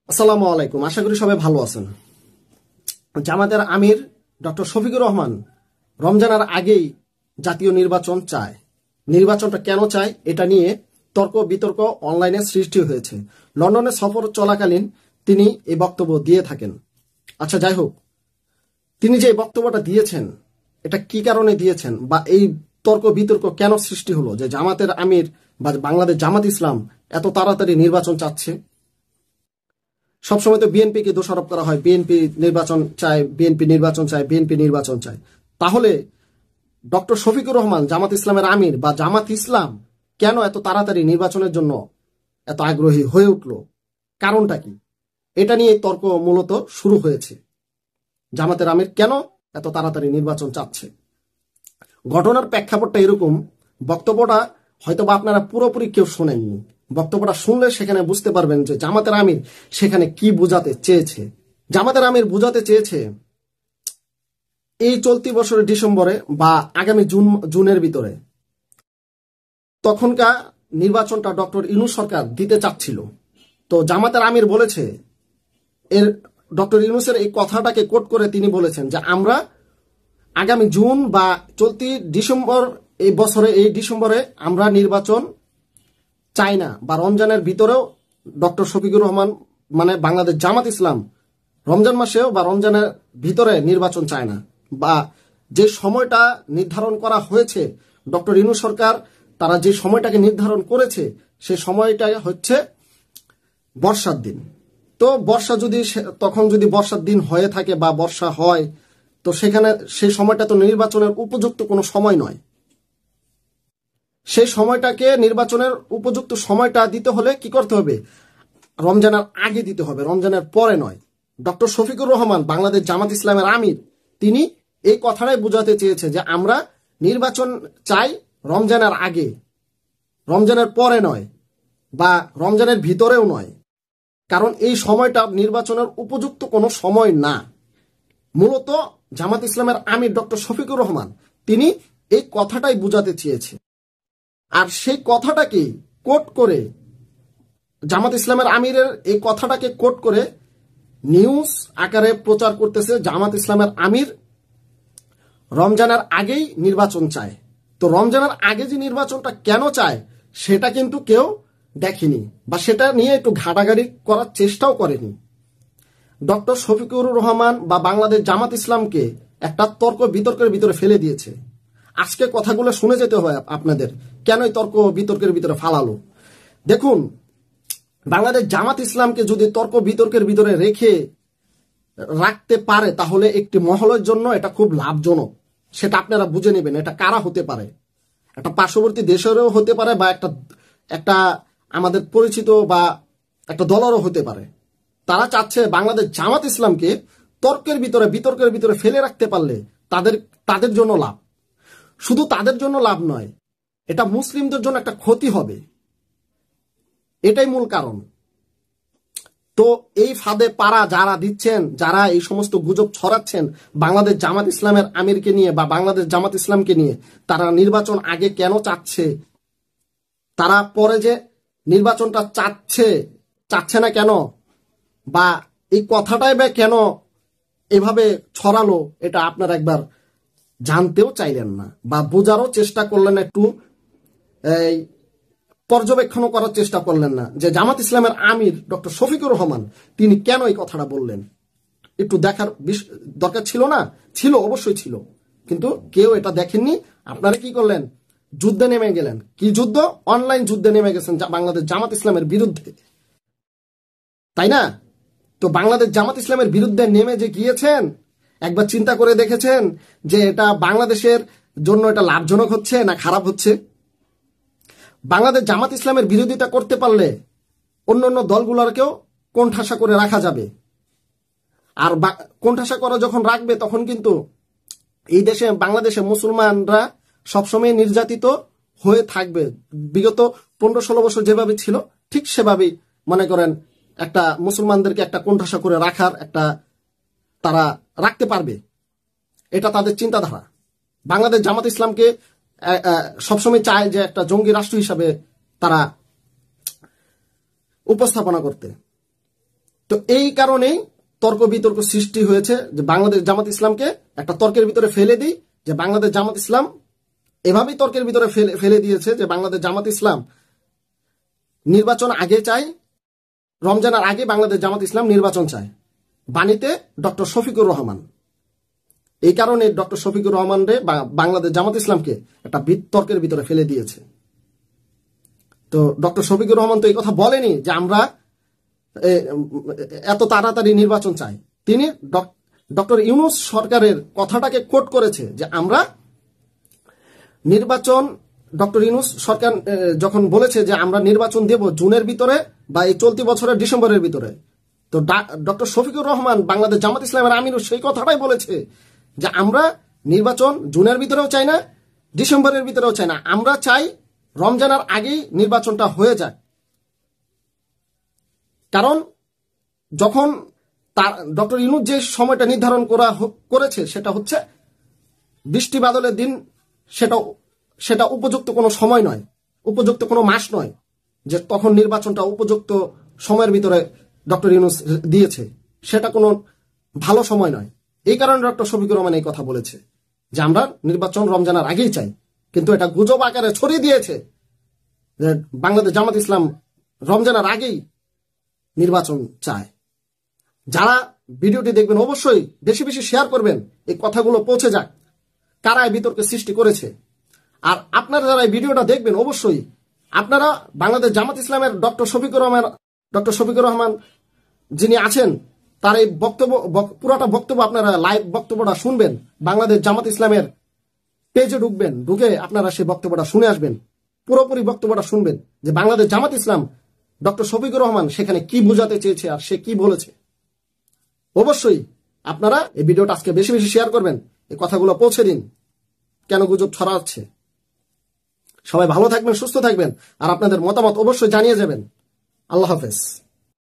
আসসালামু আলাইকুম। আশা করি সবাই ভালো আছেন। জামাতের আমির ডক্টর শফিকুর রহমান রমজানের আগেই জাতীয় নির্বাচন চায়। নির্বাচনটা কেন চায় এটা নিয়ে তর্ক বিতর্ক অনলাইনে সৃষ্টি হয়েছে। লন্ডনে সফর চলাকালীন তিনি এই বক্তব্য দিয়ে থাকেন। আচ্ছা, যাই হোক, তিনি যে বক্তব্যটা দিয়েছেন এটা কি কারণে দিয়েছেন বা এই তর্ক বিতর্ক কেন সৃষ্টি হলো যে জামাতের আমির বা বাংলাদেশ জামাত ইসলাম এত তাড়াতাড়ি নির্বাচন চাচ্ছে। সবসময় তো বিএনপিকে দোষারোপ করা হয়, বিএনপি নির্বাচন চায়, বিএনপি নির্বাচন চায়, বিএনপি নির্বাচন চায়। তাহলে ডক্টর শফিকুর রহমান জামাত ইসলামের আমির বা জামাত ইসলাম কেন এত তাড়াতাড়ি নির্বাচনের জন্য এত আগ্রহী হয়ে উঠল, কারণটা কি? এটা নিয়ে তর্ক মূলত শুরু হয়েছে। জামাতের আমির কেন এত তাড়াতাড়ি নির্বাচন চাচ্ছে? ঘটনার প্রেক্ষাপটটা এরকম, বক্তব্যটা হয়তোবা আপনারা পুরোপুরি কেউ শোনেননি। বক্তব্যটা শুনলে সেখানে বুঝতে পারবেন যে জামাতের আমির সেখানে কি বোঝাতে চেয়েছে। জামাতের আমির বোঝাতে চেয়েছে এই চলতি বছরের ডিসেম্বরে বা আগামী জুনের ভিতরে তখনকার নির্বাচনটা ডক্টর ইউনূস সরকার দিতে চাচ্ছিল। তো জামাতের আমির বলেছে, এর ডক্টর ইউনূসের এই কথাটাকে কোট করে তিনি বলেছেন যে আমরা আগামী জুন বা চলতি ডিসেম্বর, এই বছরে এই ডিসেম্বরে আমরা নির্বাচন চাই না, বা রমজানের ভিতরেও ডক্টর শফিকুর রহমান মানে বাংলাদেশ জামাত ইসলাম রমজান মাসেও বা রমজানের ভিতরে নির্বাচন চায় না। বা যে সময়টা নির্ধারণ করা হয়েছে ডক্টর ইউনূস সরকার, তারা যে সময়টাকে নির্ধারণ করেছে সেই সময়টা হচ্ছে বর্ষার দিন। তো বর্ষা যদি তখন যদি বর্ষার দিন হয়ে থাকে বা বর্ষা হয়, তো সেখানে সেই সময়টা তো নির্বাচনের উপযুক্ত কোনো সময় নয়। সেই সময়টাকে নির্বাচনের উপযুক্ত সময়টা দিতে হলে কি করতে হবে? রমজানের আগে দিতে হবে, রমজানের পরে নয়। ডক্টর শফিকুর রহমান বাংলাদেশ জামাত ইসলামের আমির তিনি এই কথাটাই বোঝাতে চেয়েছে যে আমরা নির্বাচন চাই রমজানের আগে, রমজানের পরে নয় বা রমজানের ভিতরেও নয়। কারণ এই সময়টা নির্বাচনের উপযুক্ত কোনো সময় না। মূলত জামাত ইসলামের আমির ডক্টর শফিকুর রহমান তিনি এই কথাটাই বোঝাতে চেয়েছে। আর সেই কথাটাকে কোট করে জামাত ইসলামের আমিরের এই কথাটাকে কোট করে নিউজ আকারে প্রচার করতেছে জামাত ইসলামের আমির রমজানের আগেই নির্বাচন চায়। তো রমজানের আগে যে নির্বাচনটা কেন চায় সেটা কিন্তু কেউ দেখেনি বা সেটা নিয়ে একটু ঘাটাঘাটি করার চেষ্টাও করেনি। ডক্টর শফিকুর রহমান বা বাংলাদেশ জামাত ইসলামকে একটা তর্ক বিতর্কের ভিতরে ফেলে দিয়েছে। আজকে কথাগুলো শুনে যেতে হয় আপনাদের, কেন এই তর্ক বিতর্কের ভিতরে ফালালো। দেখুন, বাংলাদেশ জামাত ইসলামকে যদি তর্ক বিতর্কের ভিতরে রাখতে পারে তাহলে একটি মহলের জন্য এটা খুব লাভজনক। সেটা আপনারা বুঝে নেবেন। এটা কারা হতে পারে? একটা পার্শ্ববর্তী দেশেরও হতে পারে বা একটা আমাদের পরিচিত বা একটা দলেরও হতে পারে। তারা চাচ্ছে বাংলাদেশ জামাত ইসলামকে তর্কের ভিতরে বিতর্কের ভিতরে ফেলে রাখতে পারলে তাদের জন্য লাভ। শুধু তাদের জন্য লাভ নয়, এটা মুসলিমদের জন্য একটা ক্ষতি হবে। এটাই মূল কারণ। তো এই ফাঁদে পাড়া যারা দিচ্ছেন, যারা এই সমস্ত গুজব ছড়াচ্ছেন বাংলাদেশ জামাত ইসলামের আমিরকে নিয়ে বা বাংলাদেশ জামাত ইসলামকে নিয়ে, তারা নির্বাচন আগে কেন চাচ্ছে, তারা পরে যে নির্বাচনটা চাচ্ছে না কেন, বা এই কথাটাই বা কেন এভাবে ছড়ালো, এটা আপনারা একবার জানতেও চাইলেন না বা বোঝারও চেষ্টা করলেন, একটু পর্যবেক্ষণও করার চেষ্টা করলেন না যে জামাত ইসলামের আমির ডক্টর শফিকুর রহমান তিনি কেন এই কথাটা বললেন। একটু দেখার দরকার ছিল না? ছিল, অবশ্যই ছিল, কিন্তু কেউ এটা দেখেননি। আপনারা কি করলেন? যুদ্ধে নেমে গেলেন। কি যুদ্ধ? অনলাইন যুদ্ধে নেমে গেছেন বাংলাদেশ জামাত ইসলামের বিরুদ্ধে, তাই না? তো বাংলাদেশ জামাত ইসলামের বিরুদ্ধে নেমে যে গিয়েছেন, একবার চিন্তা করে দেখেছেন যে এটা বাংলাদেশের জন্য এটা লাভজনক হচ্ছে না খারাপ হচ্ছে? বাংলাদেশ জামাত ইসলামের বিরোধিতা করতে পারলে অন্য দলগুলোকেও কোণঠাসা করে রাখা যাবে। আর কোণঠাসা করা যখন রাখবে তখন কিন্তু এই দেশে বাংলাদেশে মুসলমানরা সবসময় নির্যাতিত হয়ে থাকবে। বিগত 15-16 বছর যেভাবে ছিল ঠিক সেভাবেই মনে করেন একটা মুসলমানদেরকে একটা কোণঠাসা করে রাখার একটা তারা রাখতে পারবে। এটা তাদের চিন্তাধারা। বাংলাদেশ জামাত ইসলামকে সবসময় চায় যে একটা জঙ্গি রাষ্ট্র হিসাবে তারা উপস্থাপনা করতে। তো এই কারণেই তর্ক বিতর্ক সৃষ্টি হয়েছে যে বাংলাদেশ জামাত ইসলামকে একটা তর্কের ভিতরে ফেলে দিই, যে বাংলাদেশ জামাত ইসলাম এভাবেই তর্কের ভিতরে ফেলে দিয়েছে যে বাংলাদেশ জামাত ইসলাম নির্বাচন আগে চায়, রমজানের আগে বাংলাদেশ জামাত ইসলাম নির্বাচন চায়, বাণীতে ডক্টর শফিকুর রহমান। এই কারণে ডক্টর শফিকুর রহমান রে বাংলাদেশ জামাত ইসলামকে একটা তর্কের ভিতরে ফেলে দিয়েছে। তো ডক্টর শফিকুর রহমান তো এই কথা বলেনি যে আমরা এত তাড়াতাড়ি নির্বাচন চাই। তিনি ডক্টর ইউনূস সরকারের কথাটাকে কোট করেছে যে আমরা নির্বাচন, ডক্টর ইউনূস সরকার যখন বলেছে যে আমরা নির্বাচন দেব জুনের ভিতরে বা এই চলতি বছরের ডিসেম্বরের ভিতরে, তো ডক্টর শফিকুর রহমান বাংলাদেশ জামাত ইসলামের আমিরও সেই কথাটাই বলেছে যে আমরা নির্বাচন জুনের ভিতরেও চাই না, ডিসেম্বরের ভিতরেও চাই না, আমরা চাই রমজানের আগেই নির্বাচনটা হয়ে যায়। কারণ যখন ডক্টর ইউনূস যে সময়টা নির্ধারণ করেছে সেটা হচ্ছে বৃষ্টি বাদলের দিন, সেটা উপযুক্ত কোনো সময় নয়, উপযুক্ত কোনো মাস নয় যে তখন নির্বাচনটা উপযুক্ত সময়ের ভিতরে ডক্টর ইউনূস দিয়েছে, সেটা কোনো ভালো সময় নয়। এই কারণে ডক্টর শফিকুর রহমান এই কথা বলেছে যে আমরা নির্বাচন রমজানের আগেই চাই। কিন্তু এটা গুজব আকারে ছড়িয়ে দিয়েছে যে বাংলাদেশ জামাত ইসলাম রমজানের আগেই নির্বাচন চায়। যারা ভিডিওটি দেখবেন অবশ্যই বেশি বেশি শেয়ার করবেন, এই কথাগুলো পৌঁছে যাক কারা এই বিতর্কের সৃষ্টি করেছে। আর আপনারা যারা এই ভিডিওটা দেখবেন অবশ্যই আপনারা বাংলাদেশ জামাত ইসলামের ডক্টর শফিকুর রহমান যিনি আছেন তার এই পুরোটা বক্তব্য আপনারা লাইভ বক্তব্যটা শুনবেন, বাংলাদেশ জামাত ইসলামের পেজে ঢুকে আপনারা সেই বক্তব্যটা শুনে আসবেন, পুরোপুরি বক্তব্যটা শুনবেন যে বাংলাদেশ জামাত ইসলাম ডক্টর শফিকুর রহমান সেখানে কি বোঝাতে চেয়েছে আর সে কি বলেছে। অবশ্যই আপনারা এই ভিডিওটা আজকে বেশি বেশি শেয়ার করবেন, এই কথাগুলো পৌঁছে দিন কেন গুজব ছড়াচ্ছে। সবাই ভালো থাকবেন, সুস্থ থাকবেন, আর আপনাদের মতামত অবশ্যই জানিয়ে যাবেন। আল্লাহ হাফেজ।